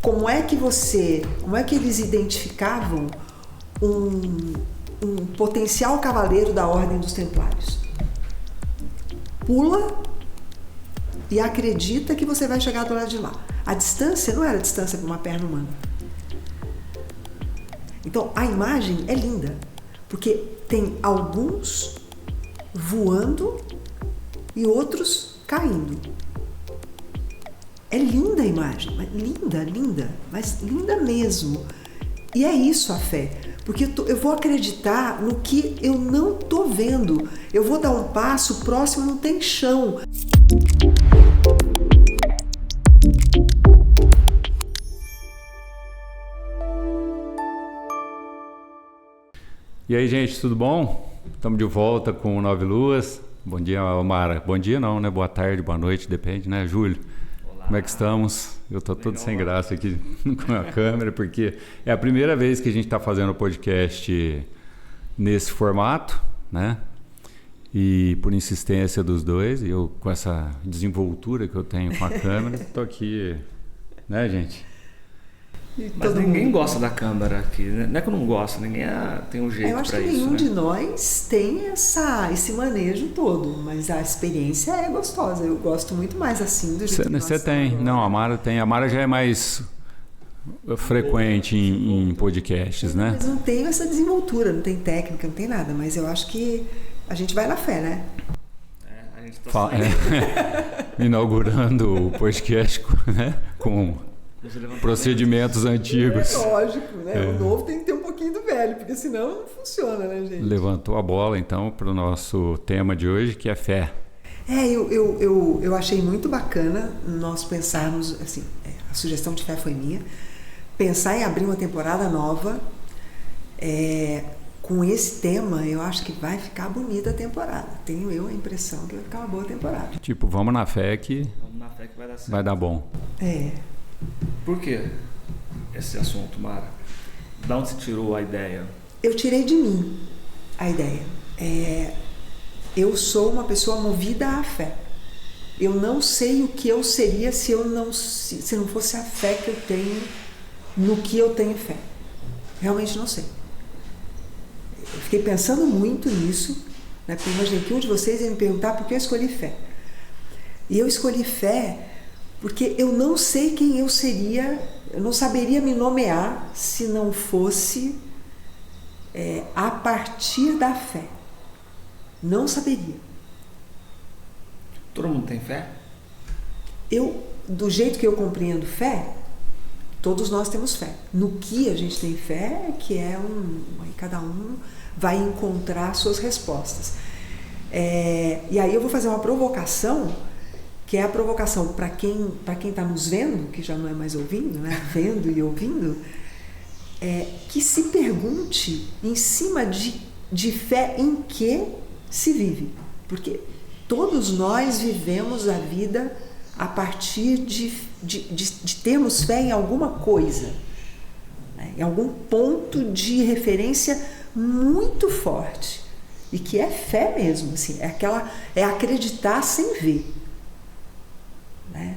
como é que eles identificavam um potencial cavaleiro da Ordem dos Templários? Pula e acredita que você vai chegar do lado de lá. A distância não era distância para uma perna humana. Então, a imagem é linda, porque tem alguns voando e outros caindo. É linda a imagem, mas linda mesmo. E é isso a fé, porque eu vou acreditar no que eu não estou vendo. Eu vou dar um passo, o próximo não tem chão. E aí, gente, tudo bom? Estamos de volta com o Nove Luas. Bom dia, Mara. Bom dia não, né? Boa tarde, boa noite, depende, né? Júlio, olá. Como é que estamos? Eu estou todo sem graça aqui com a câmera, porque é a primeira vez que a gente está fazendo o podcast nesse formato, né? E por insistência dos dois, e eu com essa desenvoltura que eu tenho com a câmera, estou aqui, né, gente? Mas ninguém gosta da câmera aqui, né? Não é que eu não gosto, ninguém tem um jeito para isso. Eu acho que nenhum de nós tem esse manejo todo, mas a experiência é gostosa. Eu gosto muito mais assim do jeito que você tem. Não, a Mara tem. A Mara já é mais frequente em podcasts, né? Mas não tenho essa desenvoltura, não tem técnica, não tem nada, mas eu acho que a gente vai na fé, né? A gente tá inaugurando o podcast, né? Com procedimentos antigos. É lógico, né? O novo tem que ter um pouquinho do velho, porque senão não funciona, né, gente? Levantou a bola, então, para o nosso tema de hoje, que é fé. Eu achei muito bacana nós pensarmos, assim, a sugestão de fé foi minha, pensar em abrir uma temporada nova com esse tema. Eu acho que vai ficar bonita a temporada. Tenho eu a impressão que vai ficar uma boa temporada. Tipo, vamos na fé que vai dar certo. Vai dar bom. Por que esse assunto, Mara? De onde você tirou a ideia? Eu tirei de mim a ideia. Eu sou uma pessoa movida à fé. Eu não sei o que eu seria se não fosse a fé que eu tenho no que eu tenho fé. Realmente não sei. Eu fiquei pensando muito nisso, né? Porque imaginei que um de vocês ia me perguntar por que eu escolhi fé. E eu escolhi fé porque eu não sei quem eu seria, eu não saberia me nomear se não fosse a partir da fé. Não saberia. Todo mundo tem fé? Do jeito que eu compreendo fé, todos nós temos fé. No que a gente tem fé, que aí cada um vai encontrar suas respostas. E aí eu vou fazer uma provocação, que é a provocação para quem está nos vendo, que já não é mais ouvindo, né? Vendo e ouvindo, que se pergunte em cima de fé em que se vive. Porque todos nós vivemos a vida a partir de termos fé em alguma coisa, né? Em algum ponto de referência muito forte, e que é fé mesmo, assim, é acreditar sem ver. Né?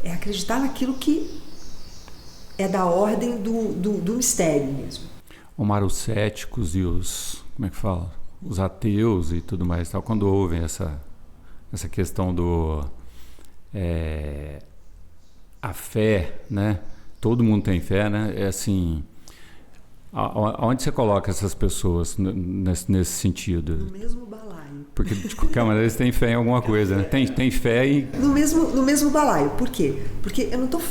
É acreditar naquilo que é da ordem do mistério mesmo. Omar, os céticos e como é que fala? Os ateus e tudo mais, tal, quando ouvem essa questão a fé, né? Todo mundo tem fé, né? É assim, aonde você coloca essas pessoas nesse sentido? No mesmo balaio. Porque de qualquer maneira eles têm fé em alguma coisa, né? Tem fé em... No mesmo balaio. Por quê? Porque eu não estou...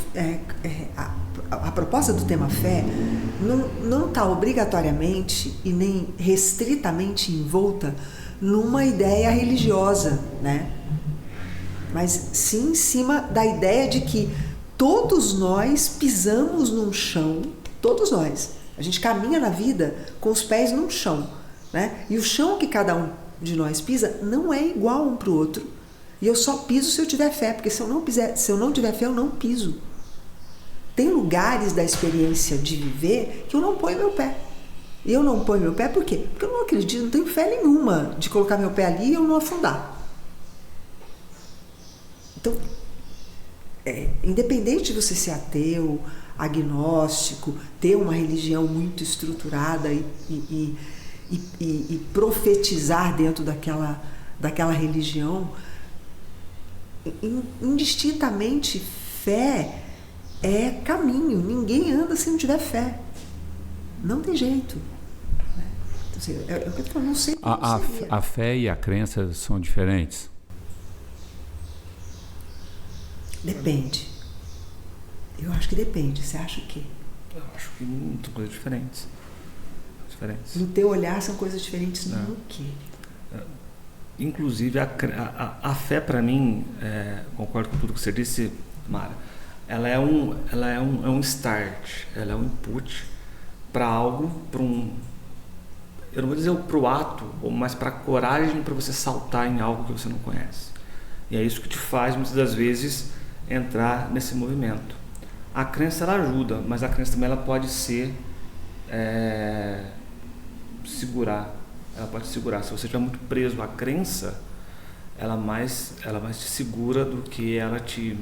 A proposta do tema fé não está obrigatoriamente e nem restritamente envolta numa ideia religiosa, né? Mas sim em cima da ideia de que todos nós pisamos num chão, todos nós. A gente caminha na vida com os pés num chão, né? E o chão que cada um de nós pisa não é igual um para o outro. E eu só piso se eu tiver fé, porque se eu não tiver fé, eu não piso. Tem lugares da experiência de viver que eu não ponho meu pé. E eu não ponho meu pé por quê? Porque eu não acredito, não tenho fé nenhuma de colocar meu pé ali e eu não afundar. Então, independente de você ser ateu, agnóstico, ter uma religião muito estruturada e profetizar dentro daquela religião, indistintamente, fé é caminho. Ninguém anda se não tiver fé. Não tem jeito. Então, assim, eu não sei como a fé e a crença são diferentes? Depende. Eu acho que depende. Você acha o quê? Eu acho que são coisas diferentes. No teu olhar são coisas diferentes no quê? Inclusive, a fé, para mim, concordo com tudo que você disse, Mara, ela é um start, ela é um input para algo, eu não vou dizer para o ato, mas para a coragem para você saltar em algo que você não conhece. E é isso que te faz, muitas das vezes, entrar nesse movimento. A crença, ela ajuda, mas a crença também ela pode ser segurar. Ela pode segurar. Se você estiver muito preso à crença, ela mais te segura do que ela te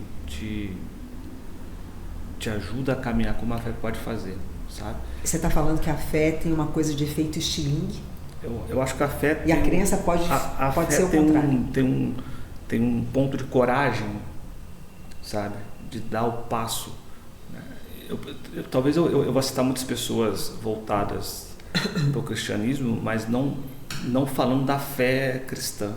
ajuda a caminhar, como a fé pode fazer, sabe? Você está falando que a fé tem uma coisa de efeito estilingue? Eu acho que a fé e a crença pode ser o contrário. Tem um ponto de coragem, sabe? De dar o passo. Talvez eu vou citar muitas pessoas voltadas para o cristianismo, mas não falando da fé cristã.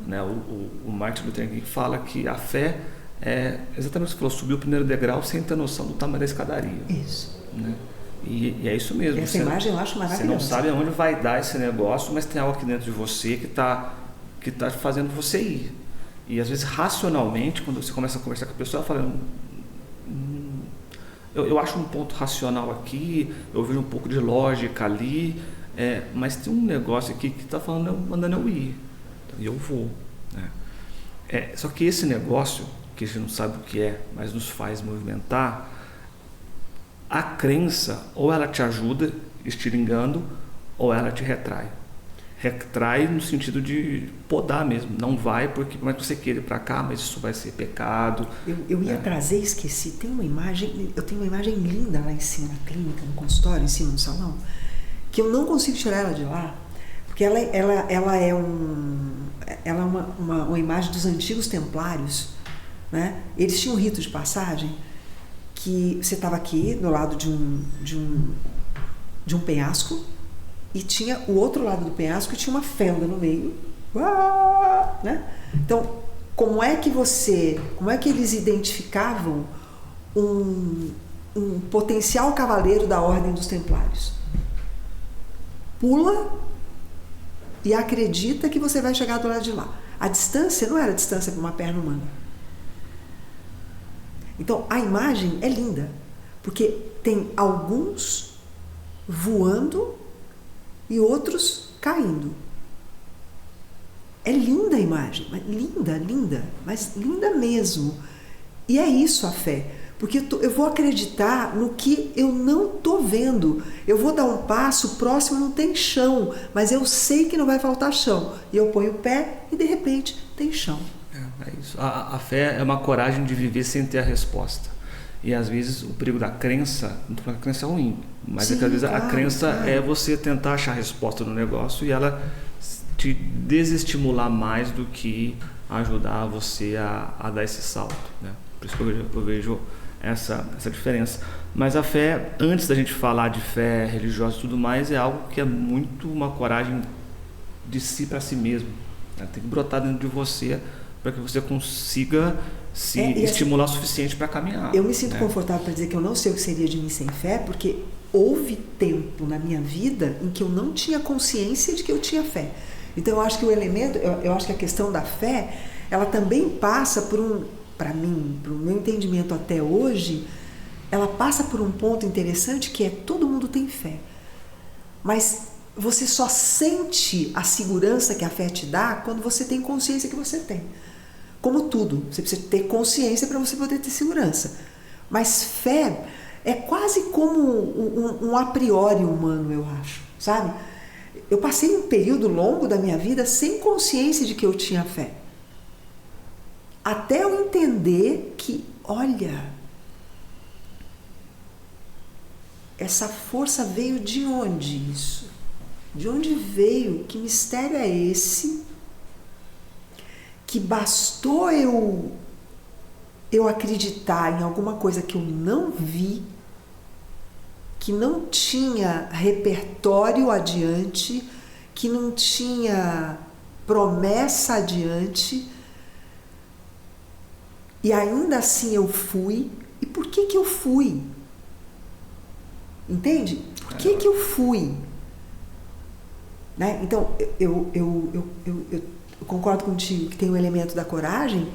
Né? O Martin Luther King fala que a fé é exatamente o que você falou, subir o primeiro degrau sem ter noção do tamanho da escadaria. Isso. Né? E é isso mesmo. Essa imagem eu acho maravilhosa. Você não sabe aonde vai dar esse negócio, mas tem algo aqui dentro de você que tá fazendo você ir. E às vezes, racionalmente, quando você começa a conversar com a pessoa, ela fala, eu acho um ponto racional aqui, eu vejo um pouco de lógica ali, mas tem um negócio aqui que está mandando eu ir. E eu vou. Né? Só que esse negócio, que a gente não sabe o que é, mas nos faz movimentar, a crença, ou ela te ajuda estilingando, ou ela te retrai. Retrai no sentido de podar mesmo. Não vai, porque por mais que você queira ir para cá, mas isso vai ser pecado. Eu ia trazer, esqueci. Eu tenho uma imagem linda lá em cima na clínica, no consultório, em cima no salão, que eu não consigo tirar ela de lá, porque ela é uma imagem dos antigos templários, né? Eles tinham um rito de passagem que você estava aqui do lado de um penhasco e tinha o outro lado do penhasco e tinha uma fenda no meio, né? Então, como é que eles identificavam um potencial cavaleiro da ordem dos templários? Pula e acredita que você vai chegar do lado de lá. A distância não era distância para uma perna humana. Então, a imagem é linda, porque tem alguns voando e outros caindo. É linda a imagem, mas linda mesmo. E é isso a fé, porque eu vou acreditar no que eu não estou vendo. Eu vou dar um passo, o próximo não tem chão, mas eu sei que não vai faltar chão. E eu ponho o pé e de repente tem chão. É isso. A fé é uma coragem de viver sem ter a resposta. E às vezes o perigo da crença, não estou falando que a crença é ruim, mas sim, é que às vezes claro, a crença é você tentar achar a resposta no negócio e ela te desestimular mais do que ajudar você a dar esse salto. Né? Por isso que eu vejo essa diferença. Mas a fé, antes da gente falar de fé religiosa e tudo mais, é algo que é muito uma coragem de si para si mesmo. Né? Tem que brotar dentro de você para que você consiga se estimular o suficiente para caminhar. Eu me sinto confortável para dizer que eu não sei o que seria de mim sem fé, porque houve tempo na minha vida em que eu não tinha consciência de que eu tinha fé. Então eu acho que eu acho que a questão da fé, ela também passa para mim, para o meu entendimento até hoje, ela passa por um ponto interessante que é todo mundo tem fé. Mas você só sente a segurança que a fé te dá quando você tem consciência que você tem. Como tudo, você precisa ter consciência para você poder ter segurança. Mas fé é quase como um a priori humano, eu acho, sabe? Eu passei um período longo da minha vida sem consciência de que eu tinha fé. Até eu entender que olha, essa força veio de onde isso? De onde veio? Que mistério é esse? Que bastou eu acreditar em alguma coisa que eu não vi, que não tinha repertório adiante, que não tinha promessa adiante, e ainda assim eu fui. E por que eu fui? Entende? Por que eu fui? Né? Então, eu concordo contigo que tem o elemento da coragem,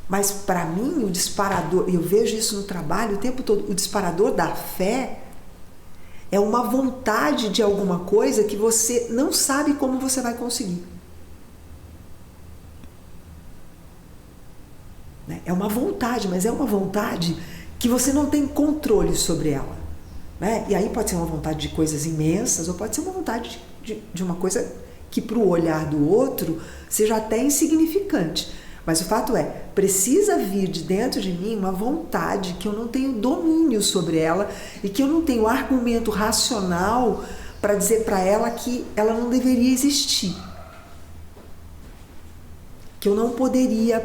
mas para mim o disparador, eu vejo isso no trabalho o tempo todo, o disparador da fé é uma vontade de alguma coisa que você não sabe como você vai conseguir. Né? É uma vontade, mas é uma vontade que você não tem controle sobre ela. Né? E aí pode ser uma vontade de coisas imensas, ou pode ser uma vontade de uma coisa que para o olhar do outro seja até insignificante. Mas o fato é, precisa vir de dentro de mim uma vontade que eu não tenho domínio sobre ela e que eu não tenho argumento racional para dizer para ela que ela não deveria existir. Que eu não poderia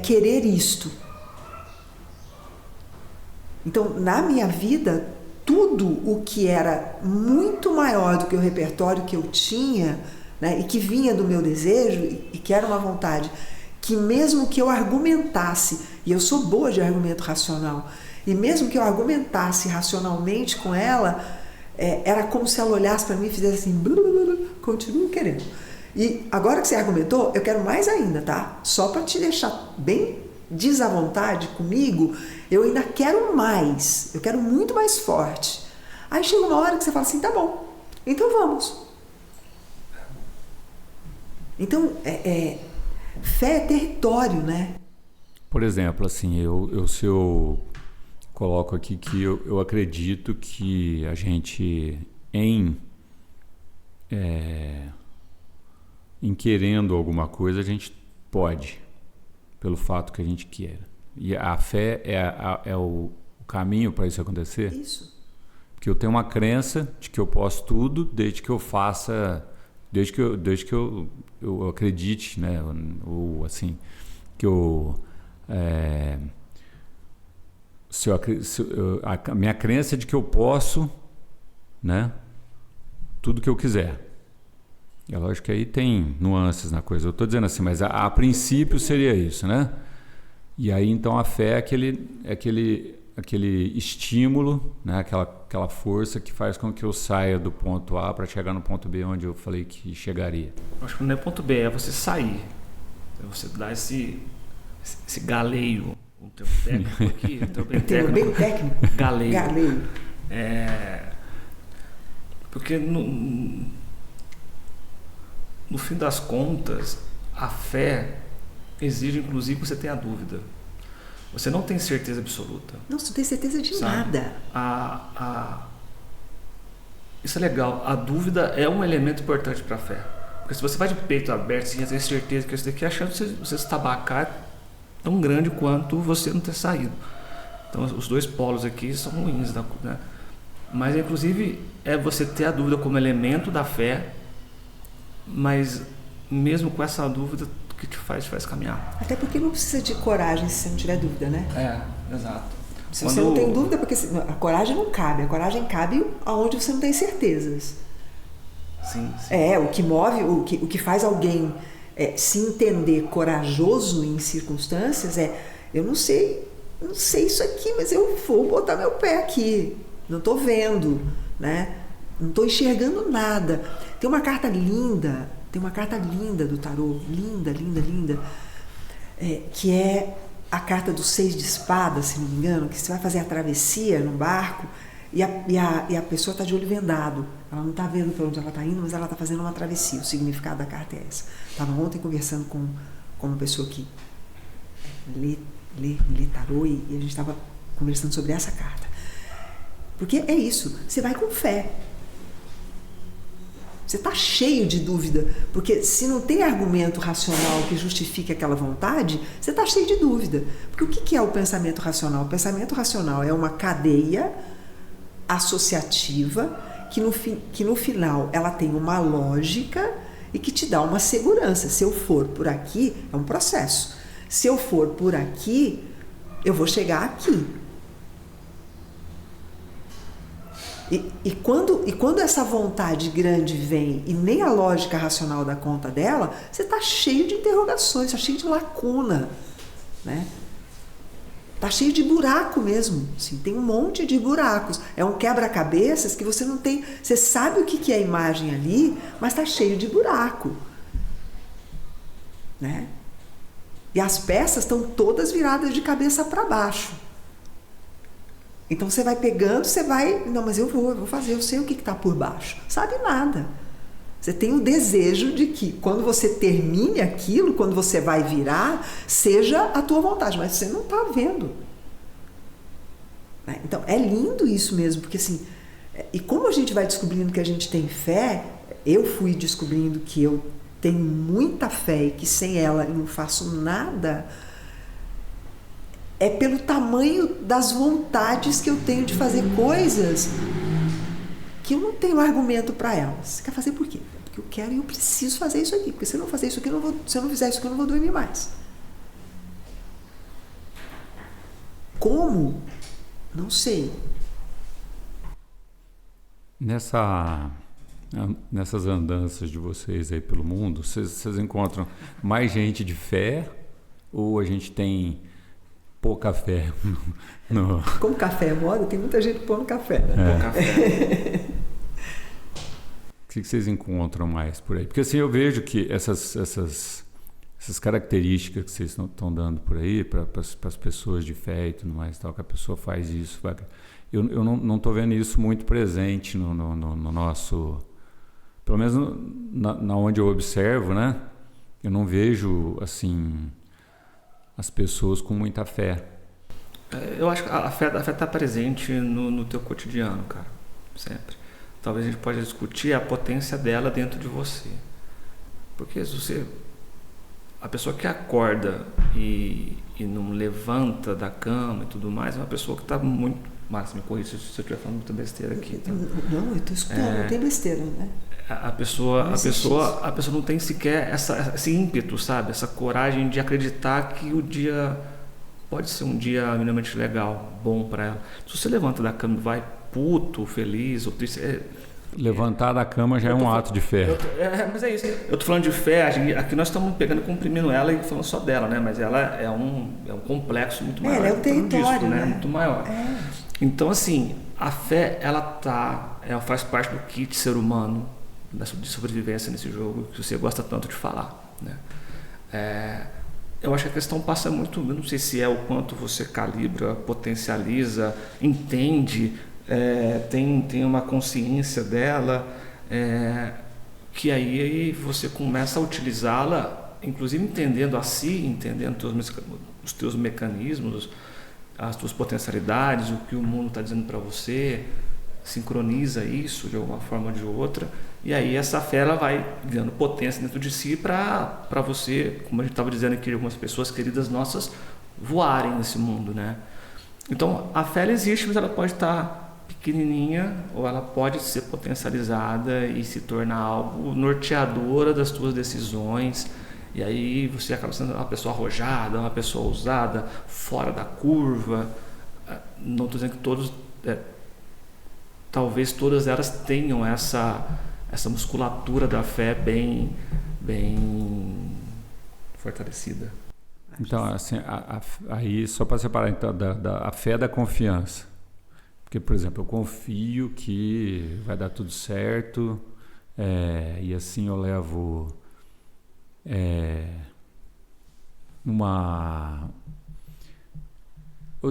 querer isto. Então, na minha vida, tudo o que era muito maior do que o repertório que eu tinha, né, e que vinha do meu desejo, e que era uma vontade, que mesmo que eu argumentasse, e eu sou boa de argumento racional, e mesmo que eu argumentasse racionalmente com ela, era como se ela olhasse para mim e fizesse assim, blu, blu, blu, continuo querendo. E agora que você argumentou, eu quero mais ainda, tá? Só para te deixar bem desavontade comigo, eu ainda quero mais, eu quero muito mais forte. Aí chega uma hora que você fala assim, tá bom, então vamos. Então, fé é território, né? Por exemplo, assim, se eu coloco aqui que eu acredito que a gente, em querendo alguma coisa, a gente pode, pelo fato que a gente queira. E a fé é o caminho para isso acontecer? Isso. Porque eu tenho uma crença de que eu posso tudo desde que eu faça, desde que eu acredite, né? Ou assim, que a minha crença é de que eu posso, né? Tudo que eu quiser. É lógico que aí tem nuances na coisa. Eu estou dizendo assim, mas a princípio seria isso, né? E aí então a fé é aquele estímulo, né? Aquela força que faz com que eu saia do ponto A para chegar no ponto B onde eu falei que chegaria. Acho que não é ponto B, é você sair. É você dar esse galeio. O teu técnico aqui, o teu bem técnico. Galeio. Porque no fim das contas, a fé exige, inclusive, que você tenha dúvida. Você não tem certeza absoluta. Não, você não tem certeza de nada. Isso é legal. A dúvida é um elemento importante para a fé. Porque se você vai de peito aberto, sem ter certeza que isso daqui, a chance de você se estabacar é tão grande quanto você não ter saído. Então, os dois polos aqui são ruins, né? Mas, inclusive, é você ter a dúvida como elemento da fé, mas mesmo com essa dúvida, o que te faz caminhar. Até porque não precisa de coragem se você não tiver dúvida, né? Exato. Se você não tem dúvida, porque a coragem não cabe. A coragem cabe aonde você não tem certezas. Sim. O que move, o que faz alguém se entender corajoso em circunstâncias eu não sei isso aqui, mas eu vou botar meu pé aqui. Não estou vendo, né? Não estou enxergando nada. Tem uma carta linda do tarô, linda, que é a carta do 6 de espadas, se não me engano, que você vai fazer a travessia no barco e a pessoa está de olho vendado. Ela não está vendo para onde ela está indo, mas ela está fazendo uma travessia. O significado da carta é essa. Estava ontem conversando com uma pessoa que lê tarô e a gente estava conversando sobre essa carta. Porque é isso, você vai com fé. Você está cheio de dúvida, porque se não tem argumento racional que justifique aquela vontade, você está cheio de dúvida. Porque o que é o pensamento racional? O pensamento racional é uma cadeia associativa que no final ela tem uma lógica e que te dá uma segurança. Se eu for por aqui, é um processo. Se eu for por aqui, eu vou chegar aqui. E quando essa vontade grande vem e nem a lógica racional dá conta dela, você está cheio de interrogações, está cheio de lacuna, né? Está cheio de buraco mesmo, assim, tem um monte de buracos. É um quebra-cabeças que você não tem... Você sabe o que é a imagem ali, mas está cheio de buraco, né? E as peças estão todas viradas de cabeça para baixo. Então você vai pegando, você vai... Não, mas eu vou fazer, eu sei o que está por baixo. Sabe nada. Você tem o desejo de que quando você termine aquilo, quando você vai virar, seja a tua vontade, mas você não está vendo. Então é lindo isso mesmo, porque assim... E como a gente vai descobrindo que a gente tem fé, eu fui descobrindo que eu tenho muita fé e que sem ela eu não faço nada... É pelo tamanho das vontades que eu tenho de fazer coisas que eu não tenho argumento para elas. Você quer fazer por quê? Porque eu quero e eu preciso fazer isso aqui. Porque se eu não fazer isso aqui, se eu não fizer isso aqui, eu não vou dormir mais. Como? Não sei. Nessas andanças de vocês aí pelo mundo, vocês encontram mais gente de fé ou a gente tem... pouca fé no... Como café é moda, tem muita gente pondo café, né? Pôr café. O que vocês encontram mais por aí? Porque assim, eu vejo que essas características que vocês estão dando por aí para as pessoas de fé e tudo mais, tal, que a pessoa faz isso, eu não estou vendo isso muito presente no nosso... Pelo menos na onde eu observo, né? Eu não vejo, assim... as pessoas com muita fé. Eu acho que a fé está presente no teu cotidiano, cara, sempre. Talvez a gente possa discutir a potência dela dentro de você. Porque se a pessoa que acorda e não levanta da cama e tudo mais, é uma pessoa que está muito... Márcia, me corrija se eu estiver falando muita besteira aqui. Tá? Não, eu estou escutando, não tem besteira, né? A pessoa não tem sequer esse ímpeto, sabe? Essa coragem de acreditar que o dia pode ser um dia minimamente legal, bom para ela. Se você levanta da cama e vai puto, feliz ou triste... Levantar da cama já é um ato de fé. Mas é isso. Eu tô falando de fé, aqui nós estamos pegando e comprimindo ela e falando só dela, né? Mas ela é um complexo muito maior. Ela é o território, disso, né? Muito maior. É. Então, assim, a fé, ela faz parte do kit ser humano, de sobrevivência nesse jogo, que você gosta tanto de falar, né? Eu acho que a questão passa muito, eu não sei se é o quanto você calibra, potencializa, entende, tem uma consciência dela, que aí você começa a utilizá-la, inclusive entendendo a si, entendendo os teus mecanismos, as tuas potencialidades, o que o mundo está dizendo para você, sincroniza isso de alguma forma ou de outra, e aí essa fé ela vai ganhando potência dentro de si para você, como a gente estava dizendo aqui, algumas pessoas queridas nossas voarem nesse mundo, né? Então a fé ela existe, mas ela pode estar pequenininha ou ela pode ser potencializada e se tornar algo norteadora das tuas decisões. E aí você acaba sendo uma pessoa arrojada, uma pessoa ousada, fora da curva. Não estou dizendo que todos, talvez todas elas tenham essa musculatura da fé bem fortalecida. Então, assim, aí só para separar então, a fé da confiança. Porque, por exemplo, eu confio que vai dar tudo certo, e assim eu levo...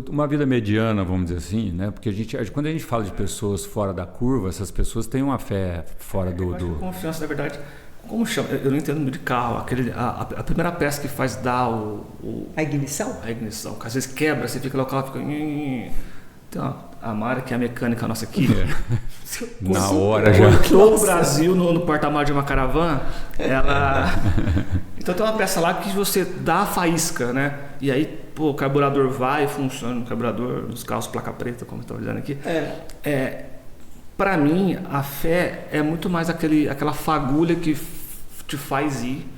uma vida mediana, vamos dizer assim, né? Porque quando a gente fala de pessoas fora da curva, essas pessoas têm uma fé fora do... Eu acho que confiança, na verdade, como chama? Eu não entendo muito de carro. A primeira peça que faz dar a ignição? A ignição, que às vezes quebra, você fica lá, o carro fica... Então, a Mara, que é a mecânica nossa aqui, Na hora já. cortou o Brasil no porta-malas de uma caravana, ela... Então tem uma peça lá que você dá a faísca, né? E aí, pô, o carburador vai e funciona, o carburador dos carros placa preta, como eu estava dizendo aqui. Para mim, a fé é muito mais aquela fagulha que te faz ir.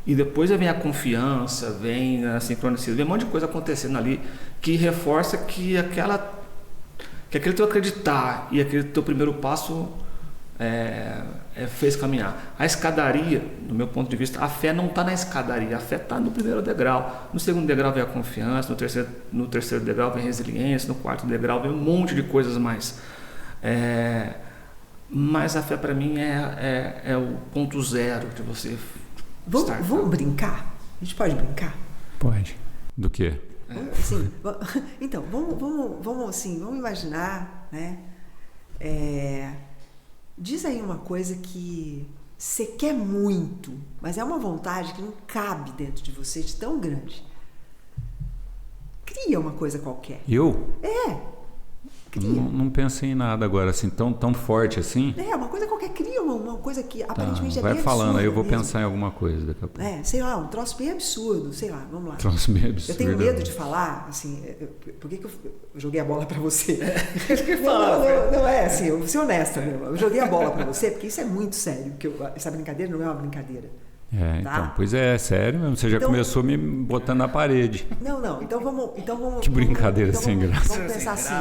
E depois vem a confiança, vem a sincronicidade, vem um monte de coisa acontecendo ali que reforça que aquele teu acreditar e aquele teu primeiro passo fez caminhar. A escadaria, do meu ponto de vista, a fé não está na escadaria, a fé está no primeiro degrau. No segundo degrau vem a confiança, no terceiro degrau vem a resiliência, no quarto degrau vem um monte de coisas mais. Mas a fé para mim é o ponto zero de você. Vamos brincar? A gente pode brincar? Pode. Do quê? Sim. Então, vamos imaginar, né? Diz aí uma coisa que você quer muito, mas é uma vontade que não cabe dentro de você de tão grande. Cria uma coisa qualquer. Eu? Cria. Não pensei em nada agora, assim, tão forte assim. Uma coisa qualquer. Cria uma coisa que aparentemente é bem absurda. Vai falando, aí eu vou mesmo. Pensar em alguma coisa daqui a pouco. Sei lá, um troço bem absurdo, sei lá, vamos lá. Troço bem absurdo. Eu tenho medo de falar, assim, por que eu joguei a bola pra você? Não é assim, eu vou ser honesta mesmo. Eu joguei a bola pra você porque isso é muito sério, essa brincadeira não é uma brincadeira. Então, pois é sério mesmo, você já começou me botando na parede. Não, então vamos... Que brincadeira sem graça. Vamos pensar assim,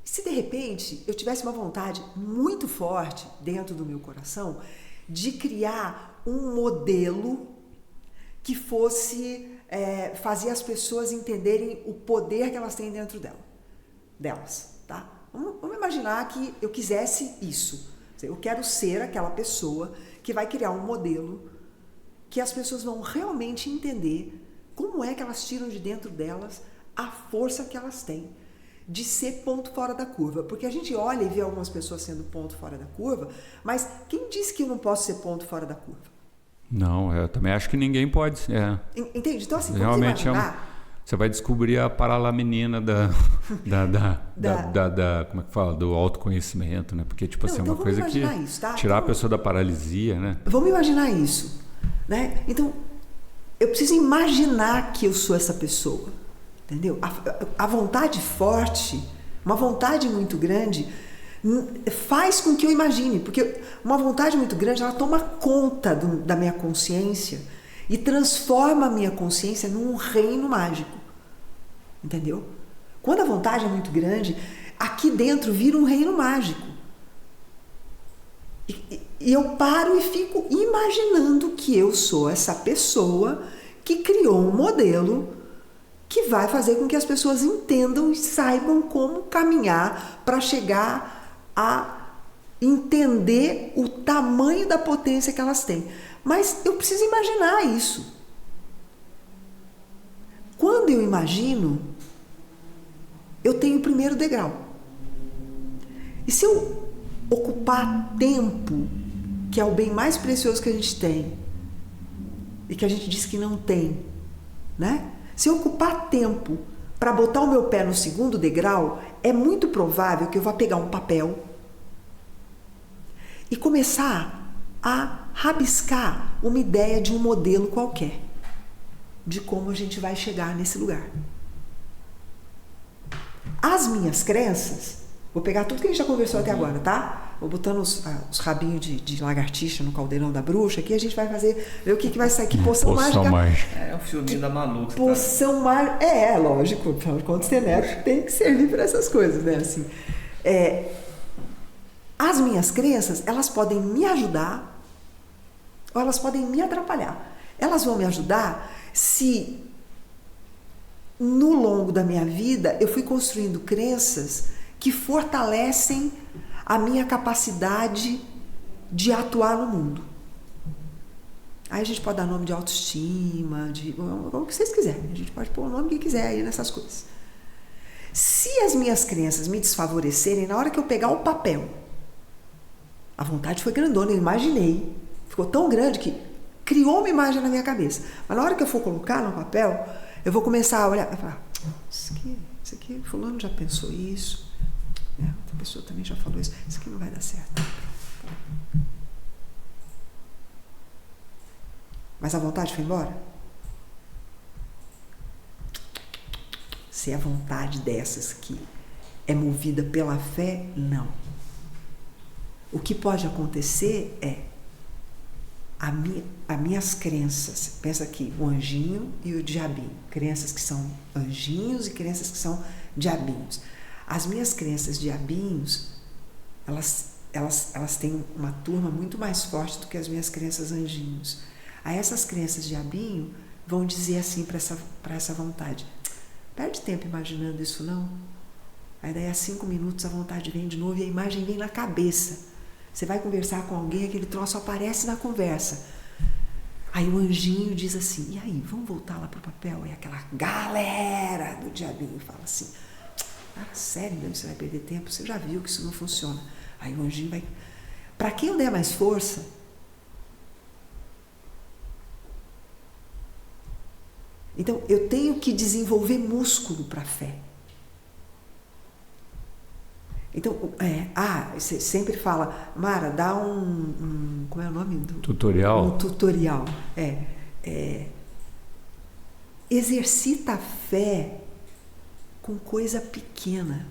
se de repente eu tivesse uma vontade muito forte dentro do meu coração de criar um modelo que fosse fazer as pessoas entenderem o poder que elas têm dentro delas, tá? Vamos imaginar que eu quisesse isso. Eu quero ser aquela pessoa que vai criar um modelo que as pessoas vão realmente entender como é que elas tiram de dentro delas a força que elas têm de ser ponto fora da curva. Porque a gente olha e vê algumas pessoas sendo ponto fora da curva, mas quem disse que eu não posso ser ponto fora da curva? Não, eu também acho que ninguém pode. Entende? Então, assim, vamos realmente imaginar... Você vai descobrir a paralaminina como é que fala? Do autoconhecimento, né? Porque, tipo assim, é uma coisa que isso, tá? tirar a pessoa da paralisia, né? Vamos imaginar isso, né? Então, eu preciso imaginar que eu sou essa pessoa, entendeu? A vontade forte, uma vontade muito grande, faz com que eu imagine, porque uma vontade muito grande, ela toma conta da minha consciência e transforma a minha consciência num reino mágico, entendeu? Quando a vontade é muito grande, aqui dentro vira um reino mágico. E eu paro e fico imaginando que eu sou essa pessoa que criou um modelo que vai fazer com que as pessoas entendam e saibam como caminhar para chegar a entender o tamanho da potência que elas têm. Mas eu preciso imaginar isso. Quando eu imagino, eu tenho o primeiro degrau. E se eu ocupar tempo, que é o bem mais precioso que a gente tem, e que a gente diz que não tem, né? Se eu ocupar tempo para botar o meu pé no segundo degrau, é muito provável que eu vá pegar um papel e começar a rabiscar uma ideia de um modelo qualquer, de como a gente vai chegar nesse lugar. As minhas crenças, vou pegar tudo que a gente já conversou até agora, tá? Vou botando os rabinhos de lagartixa no caldeirão da bruxa, aqui a gente vai ver o que vai sair, que poção mágica. É o filminho da Malu. Poção mágica, lógico, afinal de contas, tem que servir para essas coisas, né? Assim, as minhas crenças, elas podem me ajudar ou elas podem me atrapalhar. Elas vão me ajudar se, no longo da minha vida, eu fui construindo crenças que fortalecem a minha capacidade de atuar no mundo. Aí a gente pode dar nome de autoestima, o que vocês quiserem. A gente pode pôr o nome que quiser aí nessas coisas. Se as minhas crenças me desfavorecerem, na hora que eu pegar o papel, a vontade foi grandona, eu imaginei, ficou tão grande que criou uma imagem na minha cabeça. Mas na hora que eu for colocar no papel, eu vou começar a olhar e falar, isso aqui isso aqui, fulano já pensou isso, né? Outra pessoa também já falou isso, isso aqui não vai dar certo. Mas a vontade foi embora? Se é vontade dessas que é movida pela fé, não. O que pode acontecer é as minhas crenças. Pensa aqui, o anjinho e o diabinho. Crenças que são anjinhos e crenças que são diabinhos. As minhas crenças diabinhos, elas têm uma turma muito mais forte do que as minhas crenças anjinhos. Aí essas crenças diabinho vão dizer assim para essa vontade: perde tempo imaginando isso não. Aí daí a 5 minutos a vontade vem de novo e a imagem vem na cabeça. Você vai conversar com alguém, aquele troço aparece na conversa. Aí o anjinho diz assim: e aí, vamos voltar lá pro papel? E aquela galera do diabinho fala assim: ah, sério mesmo, você vai perder tempo? Você já viu que isso não funciona. Aí o anjinho vai... Para quem eu der mais força, então eu tenho que desenvolver músculo para a fé. Então, você sempre fala: Mara, dá como é o nome do... Tutorial. Um tutorial. Exercita a fé com coisa pequena,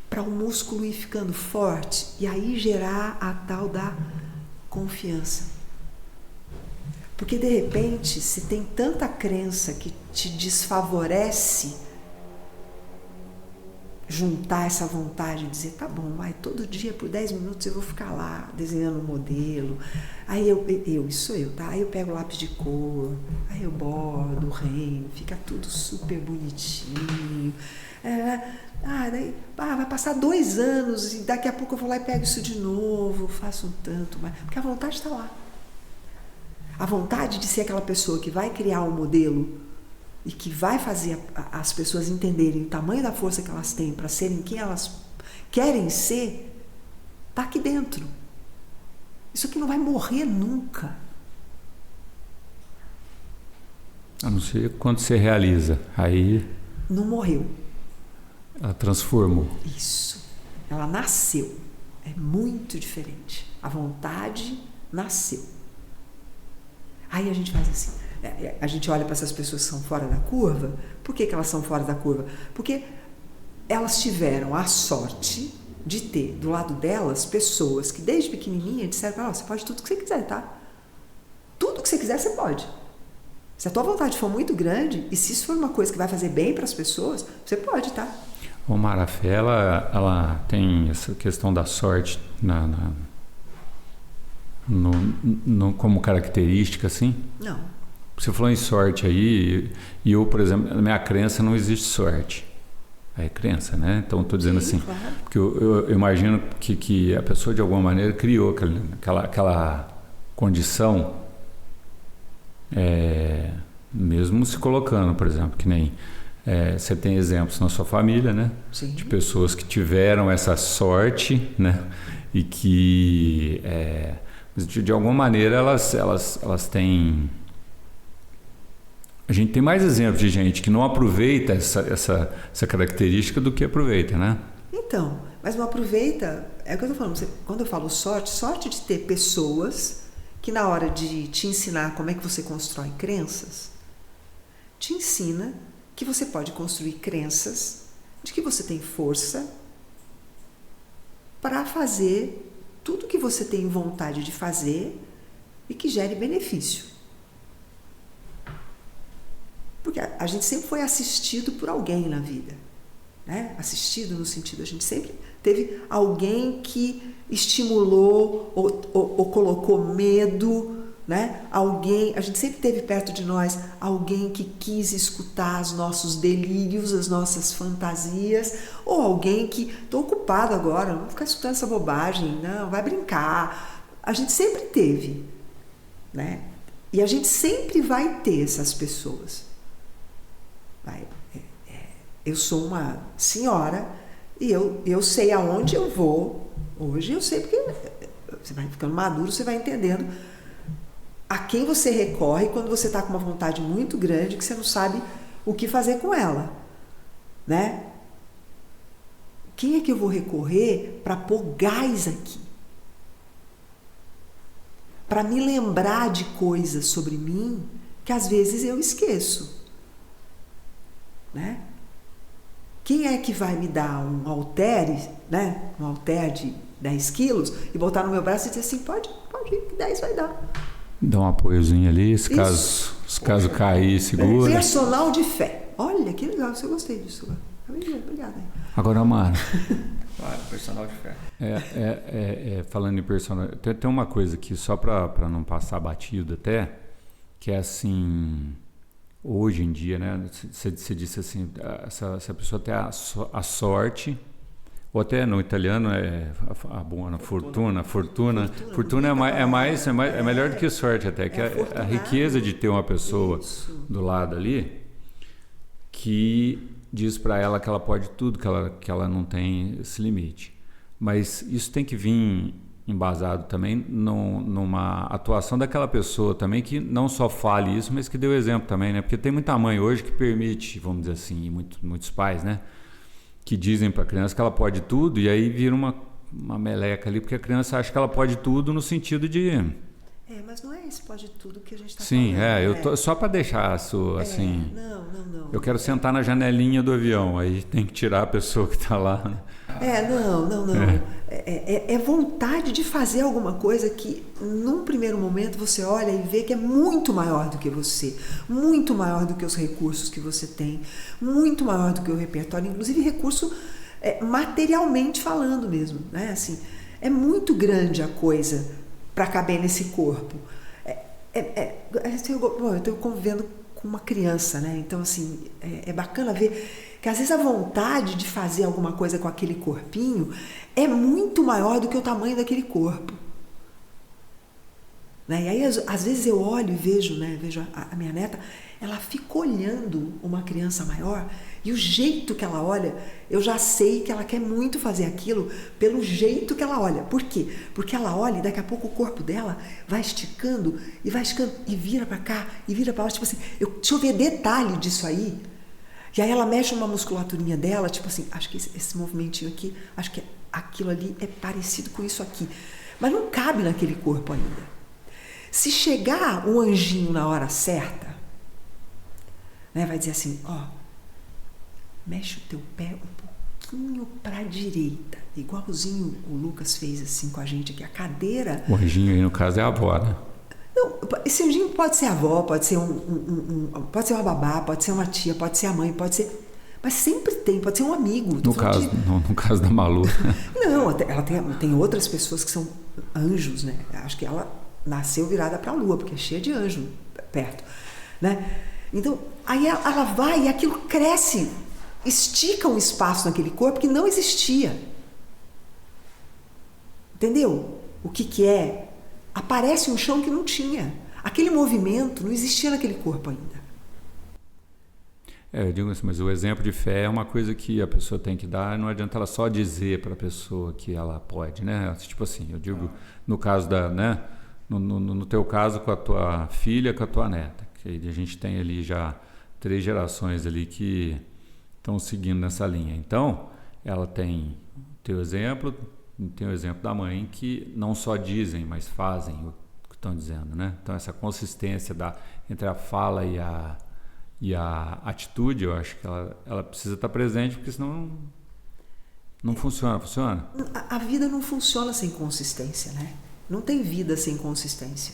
para o músculo ir ficando forte e aí gerar a tal da confiança. Porque de repente, se tem tanta crença que te desfavorece juntar essa vontade de dizer: tá bom, vai, todo dia por 10 minutos eu vou ficar lá desenhando um modelo, aí isso sou eu, tá? Aí eu pego o lápis de cor, aí eu bordo o reino, fica tudo super bonitinho, daí vai passar 2 anos e daqui a pouco eu vou lá e pego isso de novo, faço um tanto, porque a vontade está lá. A vontade de ser aquela pessoa que vai criar um modelo e que vai fazer as pessoas entenderem o tamanho da força que elas têm para serem quem elas querem ser, está aqui dentro. Isso aqui não vai morrer nunca. A não ser quando você realiza. Aí... não morreu. Ela transformou. Isso. Ela nasceu. É muito diferente. A vontade nasceu. Aí a gente faz assim... A gente olha para essas pessoas que são fora da curva. Por que elas são fora da curva? Porque elas tiveram a sorte de ter do lado delas pessoas que desde pequenininha disseram para elas: você pode tudo que você quiser, tá? Tudo que você quiser você pode. Se a tua vontade for muito grande e se isso for uma coisa que vai fazer bem para as pessoas, você pode, tá? O Mara, a fé, ela tem essa questão da sorte como característica, assim? Não. Você falou em sorte aí, e eu, por exemplo, na minha crença não existe sorte. É crença, né? Então, estou dizendo assim, claro. Porque eu imagino que a pessoa, de alguma maneira, criou aquela condição, mesmo se colocando, por exemplo, que nem... você tem exemplos na sua família, né? Sim. De pessoas que tiveram essa sorte, né? E que, de alguma maneira, elas têm... A gente tem mais exemplos de gente que não aproveita essa característica do que aproveita, né? Então, mas não aproveita... É o que eu estou falando. Quando eu falo sorte de ter pessoas que na hora de te ensinar como é que você constrói crenças, te ensina que você pode construir crenças de que você tem força para fazer tudo que você tem vontade de fazer e que gere benefício. Porque a gente sempre foi assistido por alguém na vida, né? Assistido no sentido, a gente sempre teve alguém que estimulou ou colocou medo, né? A gente sempre teve perto de nós alguém que quis escutar os nossos delírios, as nossas fantasias, ou alguém que, estou ocupado agora, não vou ficar escutando essa bobagem, não, vai brincar. A gente sempre teve, né? E a gente sempre vai ter essas pessoas. Eu sou uma senhora e eu sei aonde eu vou. Hoje eu sei, porque você vai ficando maduro, você vai entendendo a quem você recorre quando você está com uma vontade muito grande que você não sabe o que fazer com ela. né? Quem é que eu vou recorrer para pôr gás aqui? Para me lembrar de coisas sobre mim que às vezes eu esqueço, né? Quem é que vai me dar um halter, né? Um halter de 10 quilos e botar no meu braço e dizer assim, pode ir, que 10 vai dar. Dá um apoiozinho ali, se caso cair, segura. Personal de fé. Olha, que legal, eu gostei disso. Obrigada. Agora, Mara. Claro, personal de fé. Falando em personal, tem uma coisa aqui, só para não passar batido até, que é assim, hoje em dia, né? Você disse assim, se a pessoa tem a sorte, ou até no italiano é a buona fortuna. Fortuna é melhor do que sorte até, que a riqueza de ter uma pessoa do lado ali que diz para ela que ela pode tudo, que ela não tem esse limite. Mas isso tem que vir embasado também numa atuação daquela pessoa também, que não só fale isso, mas que dê o exemplo também, né? Porque tem muita mãe hoje que permite, vamos dizer assim, e muitos pais, né? Que dizem para a criança que ela pode tudo e aí vira uma meleca ali, porque a criança acha que ela pode tudo no sentido de... mas não é esse pode tudo que a gente está falando. Sim, eu tô só para deixar isso assim... Não. Eu quero sentar na janelinha do avião, aí tem que tirar a pessoa que está lá. Né? Não. É vontade de fazer alguma coisa que, num primeiro momento, você olha e vê que é muito maior do que você, muito maior do que os recursos que você tem, muito maior do que o repertório, inclusive recurso materialmente falando mesmo, né? Assim, é muito grande a coisa para caber nesse corpo. Eu estou convivendo com uma criança, né? Então, assim, é bacana ver que às vezes a vontade de fazer alguma coisa com aquele corpinho é muito maior do que o tamanho daquele corpo. Né? E aí, às vezes eu olho e vejo, né? Vejo a minha neta, ela fica olhando uma criança maior e o jeito que ela olha, eu já sei que ela quer muito fazer aquilo pelo jeito que ela olha. Por quê? Porque ela olha e daqui a pouco o corpo dela vai esticando e vira para cá e vira para lá, tipo assim, deixa eu ver detalhe disso aí. E aí ela mexe uma musculaturinha dela, tipo assim, acho que esse movimentinho aqui, acho que aquilo ali é parecido com isso aqui. Mas não cabe naquele corpo ainda. Se chegar um anjinho na hora certa, né, vai dizer assim, mexe o teu pé um pouquinho para a direita, igualzinho o Lucas fez assim com a gente aqui, a cadeira... O anjinho aí no caso é a avó, né? Não, esse anjinho pode ser a avó, pode ser pode ser uma babá, pode ser uma tia, pode ser a mãe, pode ser... Mas sempre pode ser um amigo. No caso da Malu. Não, ela tem outras pessoas que são anjos, né? Acho que ela nasceu virada para a lua, porque é cheia de anjo perto, né? Então, aí ela vai e aquilo cresce, estica um espaço naquele corpo que não existia. Entendeu? O que é? Aparece um chão que não tinha. Aquele movimento não existia naquele corpo ainda. Eu digo assim, mas o exemplo de fé é uma coisa que a pessoa tem que dar, não adianta ela só dizer para a pessoa que ela pode, né? Tipo assim, eu digo, no caso né? No teu caso com a tua filha, com a tua neta, que a gente tem ali já 3 gerações ali que estão seguindo nessa linha. Então, ela tem teu exemplo, tem o exemplo da mãe, que não só dizem, mas fazem o que estão dizendo, né? Então, essa consistência entre a fala e a atitude, eu acho que ela precisa estar presente, porque senão não funciona. Funciona? A vida não funciona sem consistência, né? Não tem vida sem consistência.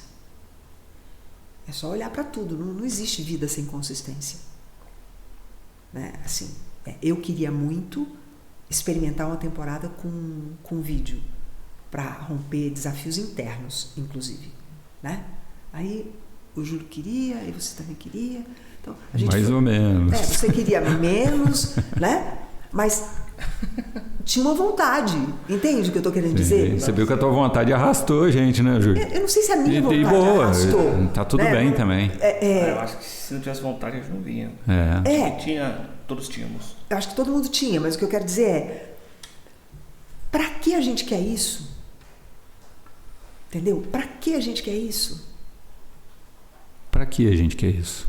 É só olhar para tudo, não existe vida sem consistência. Né? Assim, eu queria muito experimentar uma temporada com vídeo, para romper desafios internos, inclusive. Né? Aí o Júlio queria, e você também queria. Então, mais ou menos. Você queria menos, né? Mas tinha uma vontade, entende o que eu estou querendo dizer? Você viu que a tua vontade arrastou a gente, né, Júlio? Eu não sei se a minha vontade arrastou. Tá tudo bem também. Eu acho que se não tivesse vontade, a gente não vinha. Acho que todos tínhamos. Eu acho que todo mundo tinha, mas o que eu quero dizer é, para que a gente quer isso? Entendeu? Para que a gente quer isso? Para que a gente quer isso?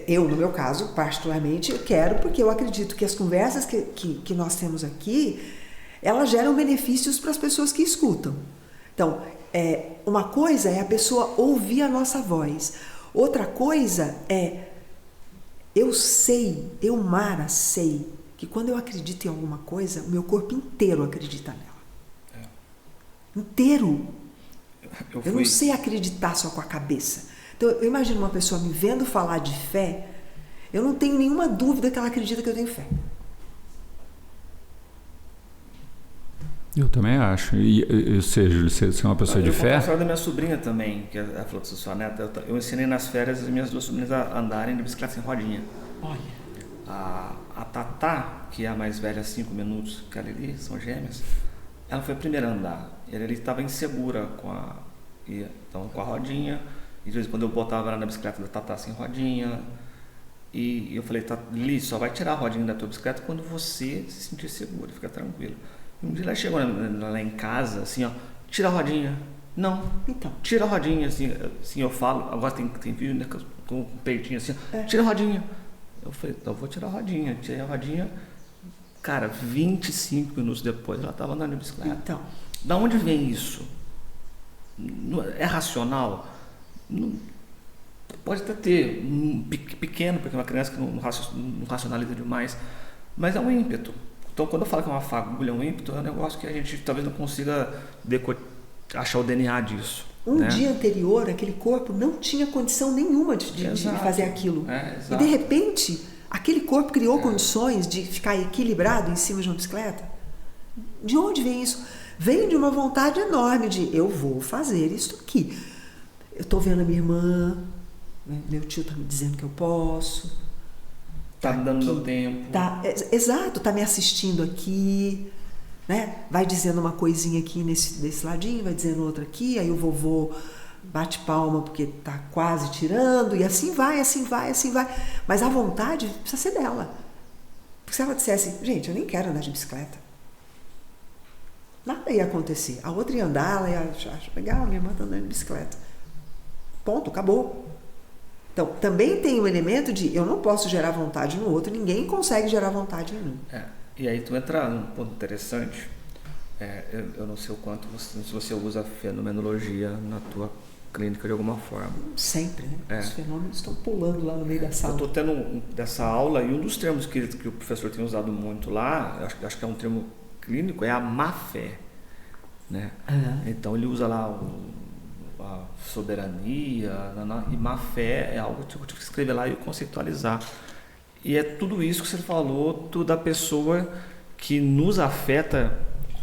Eu, no meu caso, particularmente, eu quero, porque eu acredito que as conversas que nós temos aqui, elas geram benefícios para as pessoas que escutam. Então, uma coisa é a pessoa ouvir a nossa voz. Outra coisa é, Mara, sei, que quando eu acredito em alguma coisa, o meu corpo inteiro acredita nela. Inteiro. Eu não sei acreditar só com a cabeça. Então, eu imagino uma pessoa me vendo falar de fé, eu não tenho nenhuma dúvida que ela acredita que eu tenho fé. Eu também acho. E ou seja, você é uma pessoa de fé? Eu vou da minha sobrinha também, que ela falou que sua neta. Eu ensinei nas férias as minhas 2 sobrinhas a andarem de bicicleta sem rodinha. Olha. A Tatá, que é a mais velha, 5 minutos, que ela ali, são gêmeas, ela foi a primeira a andar. Ela estava insegura com a rodinha. E de vez em quando eu botava ela na bicicleta da Tatá sem rodinha. E eu falei, Lili, só vai tirar a rodinha da tua bicicleta quando você se sentir segura, fica tranquilo. E um dia ela chegou lá em casa, assim, ó, tira a rodinha. Não, então, tira a rodinha, assim eu falo, agora tem vídeo, né, com o peitinho assim, tira a rodinha. Eu falei, então eu vou tirar a rodinha. Tirei a rodinha, cara, 25 minutos depois ela estava andando de bicicleta. Então. Da onde vem isso? É racional? Não, pode até ter pequeno, porque é uma criança que não racionaliza demais, mas é um ímpeto. Então, quando eu falo que é uma fagulha, um ímpeto, é um negócio que a gente talvez não consiga achar o DNA disso. Um dia anterior, aquele corpo não tinha condição nenhuma de fazer aquilo. E, de repente, aquele corpo criou condições de ficar equilibrado em cima de uma bicicleta. De onde vem isso? Vem de uma vontade enorme de, eu vou fazer isso aqui. Eu estou vendo a minha irmã, meu tio está me dizendo que eu posso. Está me dando meu tempo. Exato, está me assistindo aqui, né? Vai dizendo uma coisinha aqui desse ladinho, vai dizendo outra aqui, aí o vovô bate palma porque está quase tirando, e assim vai. Mas a vontade precisa ser dela. Porque se ela dissesse, gente, eu nem quero andar de bicicleta, nada ia acontecer. A outra ia andar, ela ia achar legal, minha irmã está andando de bicicleta. Ponto, acabou. Então, também tem o elemento de eu não posso gerar vontade no outro, ninguém consegue gerar vontade em mim. E aí tu entra num ponto interessante, eu não sei o quanto se você usa fenomenologia na tua clínica de alguma forma. Sempre, né? Os fenômenos estão pulando lá no meio da sala. Eu estou tendo dessa aula, e um dos termos que o professor tem usado muito lá, acho que é um termo clínico, é a má fé. Né? Então ele usa lá a soberania, e má fé é algo que eu tive que escrever lá e conceitualizar. E é tudo isso que você falou da pessoa que nos afeta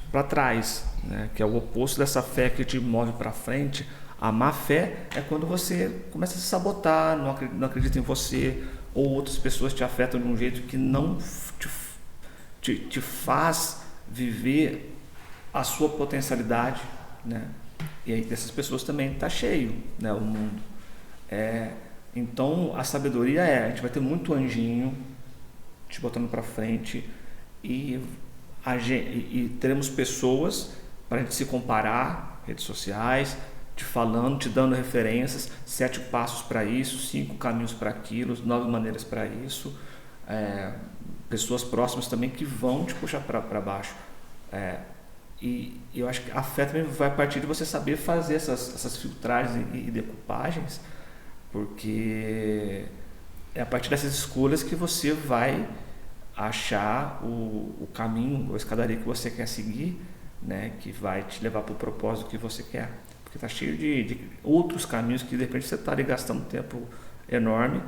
para trás, né? Que é o oposto dessa fé que te move para frente. A má fé é quando você começa a se sabotar, não acredita em você, ou outras pessoas te afetam de um jeito que não te faz viver a sua potencialidade, né? E aí dessas pessoas também está cheio, né, o mundo. Então a sabedoria a gente vai ter muito anjinho te botando para frente e teremos pessoas para a gente se comparar, redes sociais, te dando referências, 7 passos para isso, 5 caminhos para aquilo, 9 maneiras para isso, pessoas próximas também que vão te puxar para baixo. E eu acho que a fé também vai partir de você saber fazer essas filtragens e decoupagens, porque é a partir dessas escolhas que você vai achar o caminho, a escadaria que você quer seguir, né, que vai te levar para o propósito que você quer. Porque está cheio de outros caminhos que de repente você está ali gastando um tempo enorme,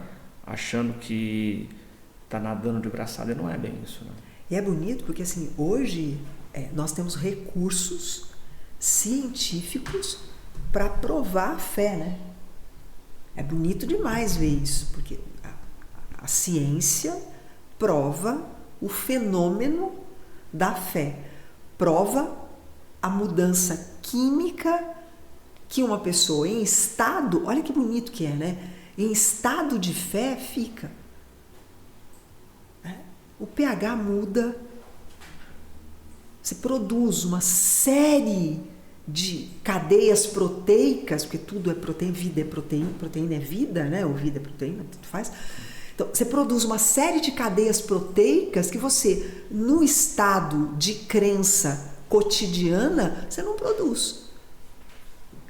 achando que está nadando de braçada, e não é bem isso. Né? E é bonito porque assim, hoje nós temos recursos científicos para provar a fé, né? É bonito demais ver isso, porque a ciência prova o fenômeno da fé, prova a mudança química que uma pessoa em estado, olha que bonito que é, né? Em estado de fé fica. O pH muda, você produz uma série de cadeias proteicas, porque tudo é proteína, vida é proteína é vida, né? Ou vida é proteína, tudo faz. Então, você produz uma série de cadeias proteicas que você, no estado de crença cotidiana, você não produz.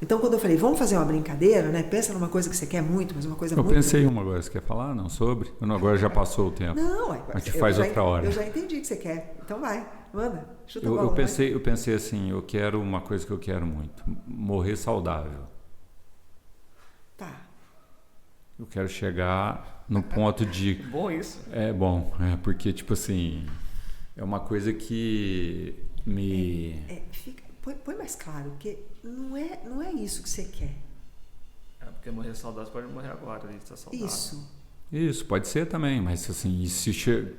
Então, quando eu falei, vamos fazer uma brincadeira, né? Pensa numa coisa que você quer muito, mas uma coisa muito... Eu pensei em uma agora, você quer falar? Não, sobre? Não, agora já passou o tempo. Não, a gente faz outra hora. Eu já entendi o que você quer. Então vai, manda, chuta a bola. Eu pensei assim, eu quero uma coisa que eu quero muito, morrer saudável. Tá. Eu quero chegar no ponto de... Bom isso. É bom, porque tipo assim, é uma coisa que me... Põe mais claro, porque não é isso que você quer. Porque morrer saudável, você pode morrer agora, ele está saudável. Isso, pode ser também, mas assim,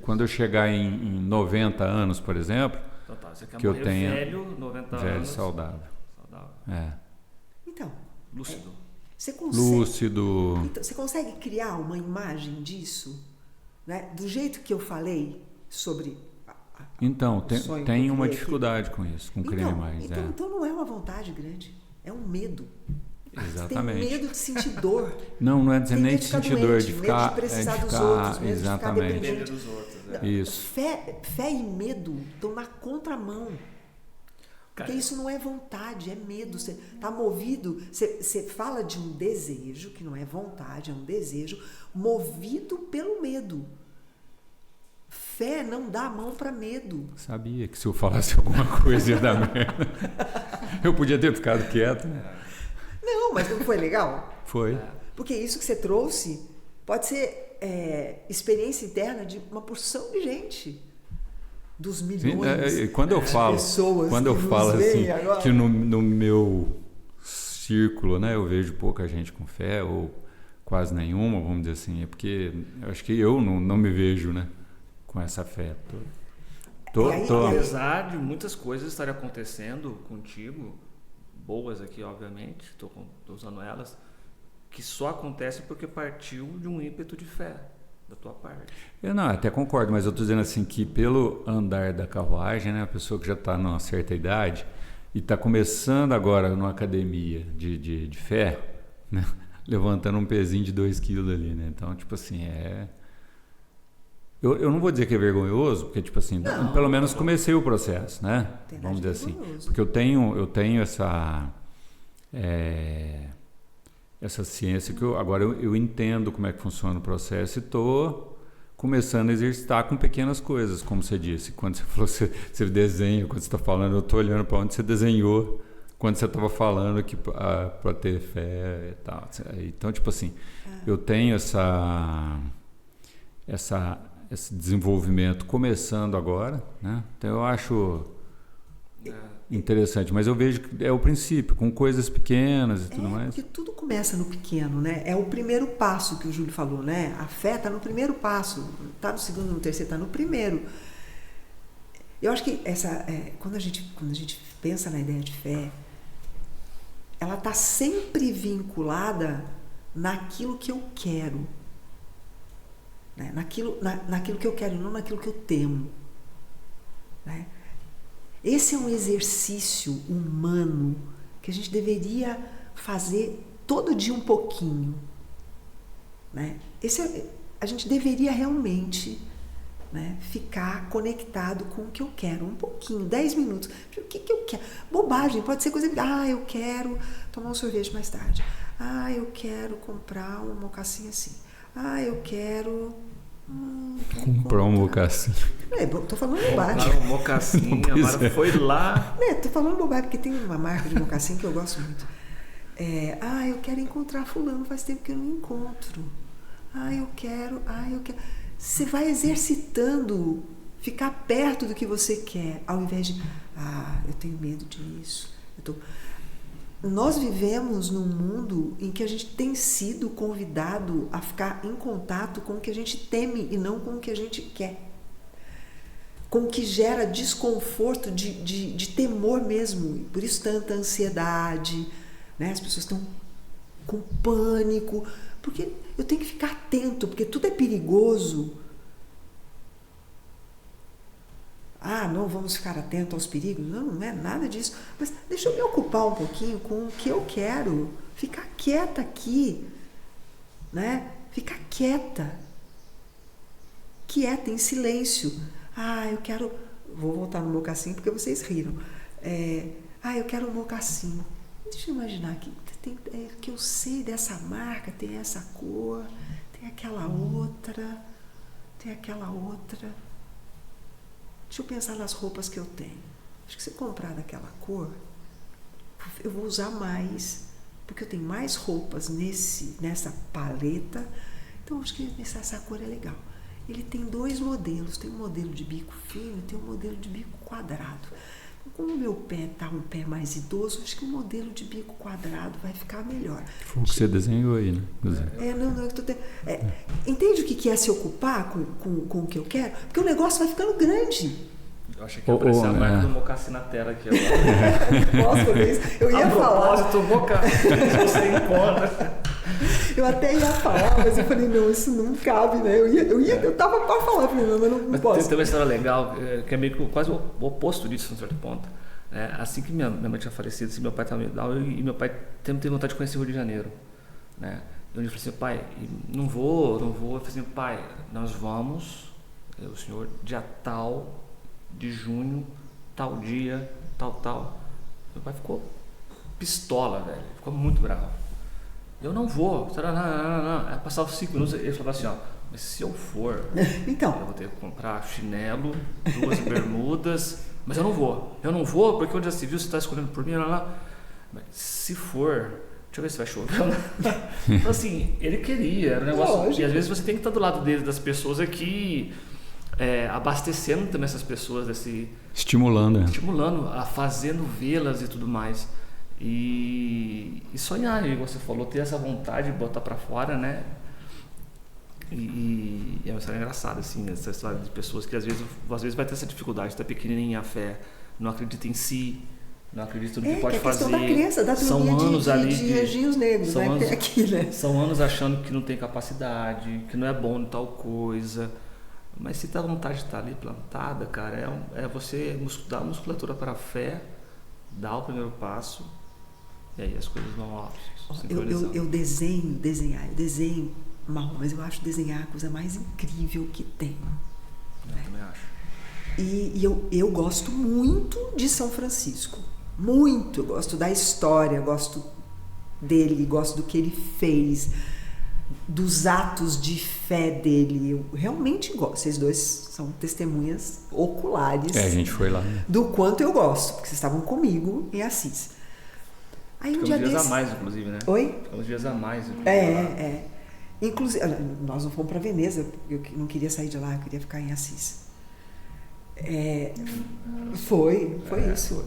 quando eu chegar em 90 anos, por exemplo, então tá, você quer que morrer eu tenha velho, 90 velho anos. saudável. Então, Lúcido. Você consegue, lúcido. Então, você consegue criar uma imagem disso? Né? Do jeito que eu falei sobre... Então, tem uma dificuldade com isso, com criar imagens. Então não é uma vontade grande, é um medo. Exatamente. Você tem medo de sentir dor. Não é dizer nem de sentir dor, de medo ficar... de precisar dos outros, medo exatamente. de ficar dependente dos outros. Isso. Fé e medo estão na contramão. Porque isso não é vontade, é medo. Você está movido, você fala de um desejo, que não é vontade, é um desejo, movido pelo medo. Fé não dá a mão para medo. Sabia que se eu falasse alguma coisa ia dar merda. Eu podia ter ficado quieto. Não, mas não foi legal? Foi. Porque isso que você trouxe pode ser experiência interna de uma porção de gente. Dos milhões de pessoas quando eu falo assim, agora. Que no meu círculo, né, eu vejo pouca gente com fé, ou quase nenhuma, vamos dizer assim, é porque eu acho que eu não me vejo, né, com essa fé. Apesar de muitas coisas estarem acontecendo contigo, boas aqui, obviamente, estou usando elas, que só acontece porque partiu de um ímpeto de fé da tua parte. Eu não, até concordo, mas eu estou dizendo assim que pelo andar da carruagem, né, a pessoa que já está numa certa idade e está começando agora numa academia de fé, né, levantando um pezinho de 2 quilos ali, né? Então, tipo assim, eu não vou dizer que é vergonhoso, porque, tipo assim, pelo menos comecei o processo, né? Vamos dizer assim. Porque eu tenho essa ciência que agora eu entendo como é que funciona o processo e estou começando a exercitar com pequenas coisas, como você disse. Quando você falou que você desenha, quando você está falando, eu estou olhando para onde você desenhou, quando você estava falando que para ter fé e tal. Então, tipo assim, eu tenho esse desenvolvimento começando agora, né? Então eu acho interessante, mas eu vejo que é o princípio, com coisas pequenas e tudo mais. Porque tudo começa no pequeno, né? É o primeiro passo que o Júlio falou, né? A fé está no primeiro passo, está no segundo, no terceiro, está no primeiro. Eu acho que quando a gente pensa na ideia de fé, ela está sempre vinculada naquilo que eu quero. Né? Naquilo que eu quero, não naquilo que eu temo. Né? Esse é um exercício humano que a gente deveria fazer todo dia um pouquinho. Né? A gente deveria realmente, né, ficar conectado com o que eu quero, um pouquinho, 10 minutos. O que eu quero? Bobagem, pode ser coisa de, eu quero tomar um sorvete mais tarde. Eu quero comprar um mocassim assim. Eu quero... comprar um mocassim. Tô falando bobagem. Comprar um mocassim, a Mara foi lá. Tô falando bobagem, porque tem uma marca de mocassim que eu gosto muito. Eu quero encontrar fulano, faz tempo que eu não encontro. Eu quero. Você vai exercitando, ficar perto do que você quer, ao invés de, eu tenho medo disso. Nós vivemos num mundo em que a gente tem sido convidado a ficar em contato com o que a gente teme e não com o que a gente quer. Com o que gera desconforto de temor mesmo. Por isso tanta ansiedade, né? As pessoas estão com pânico. Porque eu tenho que ficar atento, porque tudo é perigoso. Não vamos ficar atento aos perigos. Não é nada disso. Mas deixa eu me ocupar um pouquinho com o que eu quero. Ficar quieta aqui. Né? Ficar quieta. quieta, em silêncio. Eu quero... Vou voltar no mocassim porque vocês riram. Eu quero um mocassim. Deixa eu imaginar que eu sei dessa marca, tem essa cor, tem aquela outra. Deixa eu pensar nas roupas que eu tenho. Acho que se eu comprar daquela cor, eu vou usar mais, porque eu tenho mais roupas nessa paleta. Então, acho que essa cor é legal. Ele tem 2 modelos, tem um modelo de bico fino e tem um modelo de bico quadrado. Como o meu pé está um pé mais idoso, acho que o modelo de bico quadrado vai ficar melhor. Foi o que você desenhou aí, né? Entende o que é se ocupar com o que eu quero? Porque o negócio vai ficando grande. Eu achei que ia aparecer a marca do mocassim na tela aqui agora. Posso fazer isso? Eu ia falar. A propósito, mocassim, você encontra. Eu até ia falar, mas eu falei, não, isso não cabe, né? Eu tava para falar, falei, não, mas não posso. Tem uma história legal, que é meio que quase o oposto disso, num certo ponto. Assim que minha mãe tinha falecido, assim, meu pai estava meio down, e meu pai sempre teve vontade de conhecer o Rio de Janeiro, né? E eu falei assim, pai, não vou. Eu falei assim, pai, nós vamos, o senhor, dia tal de junho, tal dia, tal. Meu pai ficou pistola, velho, ficou muito bravo. Eu não vou, não. Passava 5 minutos, ele falava assim, mas se eu for, então, eu vou ter que comprar chinelo, 2 bermudas, mas eu não vou porque onde já se viu, você está escolhendo por mim, mas se for, deixa eu ver se vai chover. Então assim, ele queria, era um negócio, lógico. E às vezes você tem que estar do lado dele, das pessoas aqui, abastecendo também essas pessoas, estimulando, fazendo vê-las e tudo mais. E sonhar, igual você falou, ter essa vontade de botar pra fora, né? E é uma história engraçada, assim, essa história de pessoas que às vezes vai ter essa dificuldade, tá pequenininha a fé, não acredita em si, não acredita no que pode fazer. Da crença, da são anos de anjinhos negros, são anos, aqui, né? São anos achando que não tem capacidade, que não é bom em tal coisa. Mas se a vontade está ali plantada, cara, é você dar a musculatura para a fé, dar o primeiro passo. E aí as coisas vão eu desenho mal, mas eu acho desenhar a coisa mais incrível que tem. Eu também acho. E eu gosto muito de São Francisco. Muito. Eu gosto da história, gosto dele, gosto do que ele fez, dos atos de fé dele. Eu realmente gosto. Vocês dois são testemunhas oculares. A gente foi lá, né? Do quanto eu gosto, porque vocês estavam comigo em Assis. Aí Ficamos dias a mais, inclusive, né? Oi? Ficamos dias a mais. Inclusive, nós não fomos para Veneza, eu não queria sair de lá, eu queria ficar em Assis. Foi isso.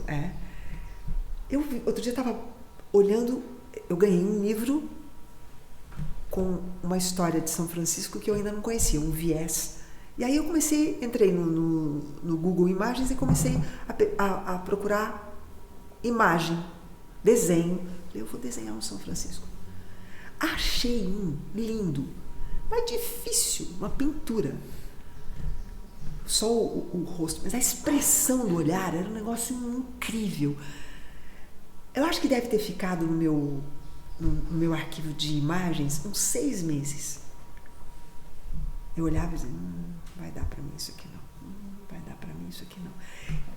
Outro dia eu estava olhando, eu ganhei um livro com uma história de São Francisco que eu ainda não conhecia, um viés. E aí eu entrei no Google Imagens e comecei a procurar imagem, desenho. Eu vou desenhar um São Francisco. Achei um lindo, mas difícil, uma pintura. Só o rosto, mas a expressão do olhar era um negócio incrível. Eu acho que deve ter ficado no meu arquivo de imagens uns 6 meses. Eu olhava e dizia, vai dar para mim isso aqui não, vai dar para mim isso aqui não.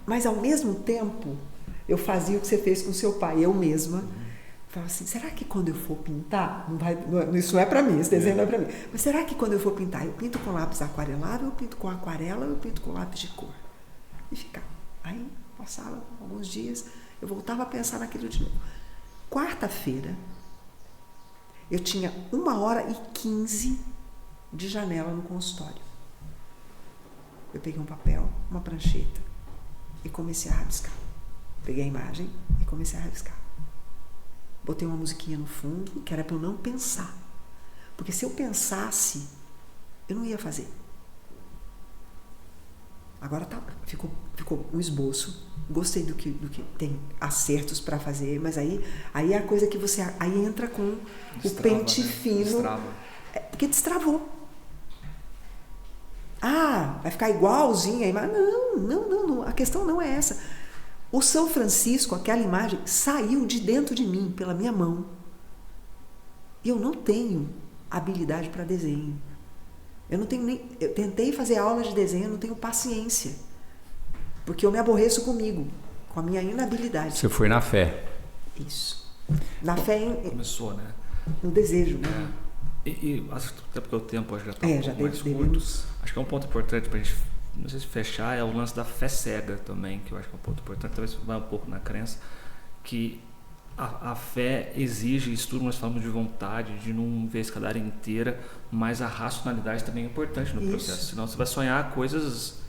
Mas ao mesmo tempo, eu fazia o que você fez com seu pai, eu mesma. Falava assim, será que quando eu for pintar, isso não é para mim, esse desenho não é para mim, mas será que quando eu for pintar, eu pinto com lápis aquarelável, eu pinto com aquarela, eu pinto com lápis de cor? E ficava. Aí passava alguns dias, eu voltava a pensar naquilo de novo. Quarta-feira, eu tinha 1h15 de janela no consultório. Eu peguei um papel, uma prancheta e comecei a rabiscar. Peguei a imagem e comecei a rabiscar. Botei uma musiquinha no fundo, que era para eu não pensar. Porque se eu pensasse, eu não ia fazer. Agora ficou um esboço. Gostei do que tem acertos para fazer, mas aí é a coisa que você aí entra com o pente fino. Destrava. Porque destravou. Vai ficar igualzinho aí, mas não. A questão não é essa. O São Francisco, aquela imagem, saiu de dentro de mim, pela minha mão. E eu não tenho habilidade para desenho. Eu tentei fazer aula de desenho, eu não tenho paciência. Porque eu me aborreço comigo, com a minha inabilidade. Você foi na fé. Isso. Na fé começou, né? No desejo, né? E até porque o tempo já está um pouco mais curto. Acho que é um ponto importante para a gente, não sei se fechar, é o lance da fé cega também, que eu acho que é um ponto importante, talvez vai um pouco na crença, que a fé exige estudo, nós falamos de vontade, de não ver a escadaria inteira, mas a racionalidade também é importante no processo, senão você vai sonhar coisas...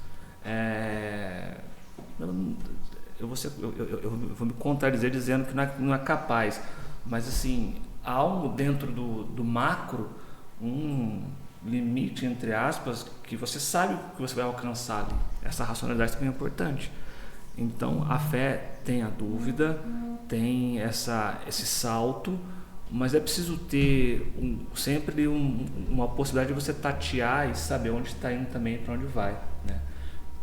Eu vou me contradizer dizendo que não é capaz, mas assim, há algo dentro do macro, um limite, entre aspas, que você sabe que você vai alcançar ali. Essa racionalidade também é importante. Então, a fé tem a dúvida, tem esse salto, mas é preciso ter sempre uma possibilidade de você tatear e saber onde está indo também e para onde vai, né?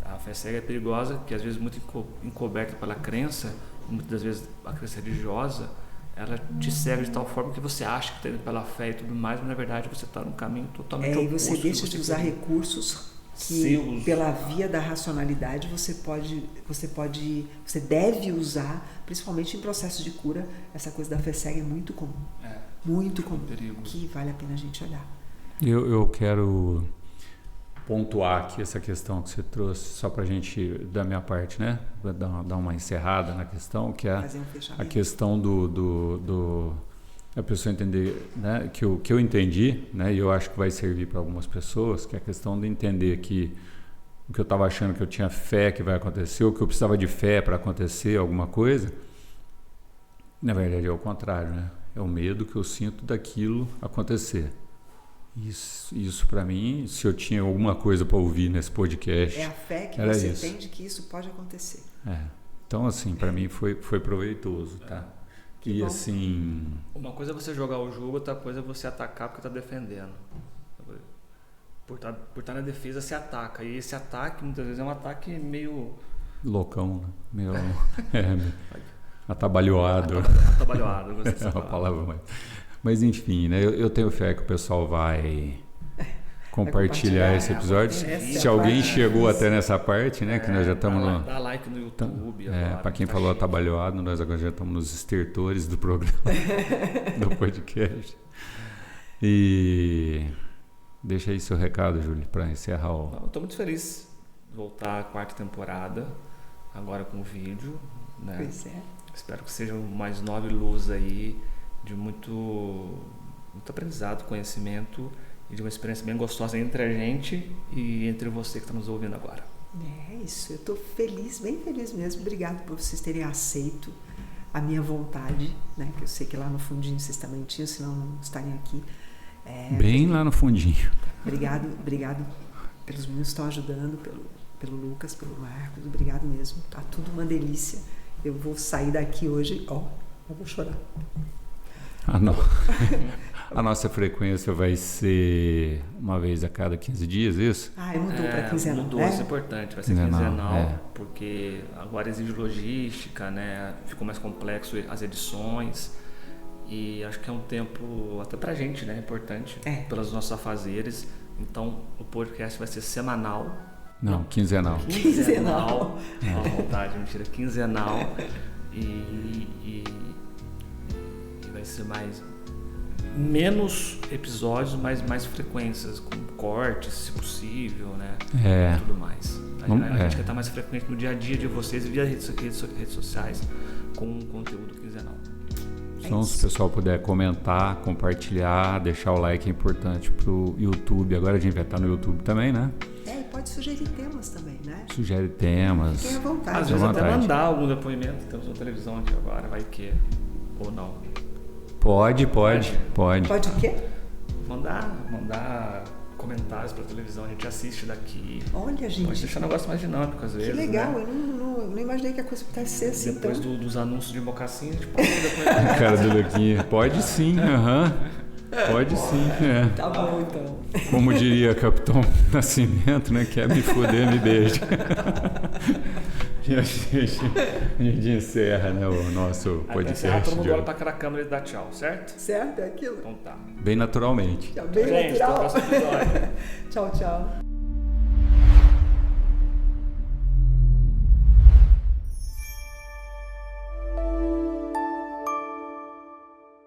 A fé cega é perigosa, que às vezes muito encoberta pela crença, muitas das vezes a crença religiosa, ela te cega de tal forma que você acha que está indo pela fé e tudo mais, mas na verdade você está num caminho totalmente oposto. E você deixa de usar recursos que pela via da racionalidade você deve usar, principalmente em processos de cura. Essa coisa da fé cega é muito comum, muito comum, que vale a pena a gente olhar. Eu quero pontuar aqui essa questão que você trouxe, só para a gente, da minha parte, né, dar uma encerrada na questão, que é a questão a pessoa entender, né, que eu entendi, né, e eu acho que vai servir para algumas pessoas, que é a questão de entender que o que eu estava achando que eu tinha fé que vai acontecer, ou que eu precisava de fé para acontecer alguma coisa, na verdade é o contrário, né? É o medo que eu sinto daquilo acontecer. Isso para mim, se eu tinha alguma coisa para ouvir nesse podcast, é a fé que você entende que isso pode acontecer. Então, assim, para mim foi proveitoso, tá? E assim... Uma coisa é você jogar o jogo, outra coisa é você atacar porque está defendendo. Por estar na defesa, você ataca. E esse ataque, muitas vezes, é um ataque meio... loucão, né? Meio... atabalhoado. Atabalhoado, gostei dessa palavra. É uma palavra mais... Mas enfim, né? Eu tenho fé que o pessoal vai compartilhar esse episódio. Se alguém chegou até nessa parte, né? Que nós já estamos no... Dá like no YouTube. Para quem falou atabalhoado, nós agora já estamos nos estertores do programa, do podcast. E deixa aí seu recado, Júlio, para encerrar o... Estou muito feliz de voltar à 4ª temporada, agora com vídeo, né? Pois é. Espero que sejam mais 9 luzes aí, de muito aprendizado, conhecimento e de uma experiência bem gostosa entre a gente e entre você que está nos ouvindo agora. É isso, eu estou feliz, bem feliz mesmo. Obrigado por vocês terem aceito a minha vontade, né? Que eu sei que lá no fundinho vocês também tinham, senão não estariam aqui. Bem lá no fundinho. Obrigado pelos meninos que estão ajudando, pelo Lucas, pelo Marcos, obrigado mesmo. Tá tudo uma delícia. Eu vou sair daqui hoje, eu vou chorar. A nossa frequência vai ser uma vez a cada 15 dias, isso? Mudou para quinzenal. Mudou, isso é importante, vai ser quinzenal, porque agora exige logística, né? Ficou mais complexo as edições e acho que é um tempo até pra gente, né? Importante, pelos nossos afazeres. Então o podcast vai ser semanal. Não, quinzenal. Quinzenal. À vontade, mentira, quinzenal e vai ser menos episódios, mas mais frequências, com cortes, se possível, né? E tudo mais. A gente quer estar mais frequente no dia a dia de vocês via redes sociais, com um conteúdo quinzenal. Então, se o pessoal puder comentar, compartilhar, deixar o like é importante pro YouTube. Agora a gente vai estar no YouTube também, né? E pode sugerir temas também, né? Sugere temas. Fiquem à vontade. Às vezes até mandar algum depoimento. Temos uma televisão aqui agora, vai que... Ou não. Pode. Pode o quê? Mandar comentários para televisão, a gente assiste daqui. Olha, gente. Pode deixar um negócio mais dinâmico às vezes. Que legal, né? Eu não imaginei que a coisa pudesse ser assim. Depois então. dos anúncios de mocassim, a gente pode depois. Cara do Luquinha. Pode sim, Pode sim, Tá bom, então. Como diria Capitão Nascimento, né? Quer me foder, me beija. E a gente encerra, né, o nosso podcast. Todo mundo de olha hoje. para aquela câmera e dá tchau, certo? Certo, é aquilo. Então tá. Bem naturalmente. Tchau, bem Gente, até o natural. próximo episódio. Tchau, tchau.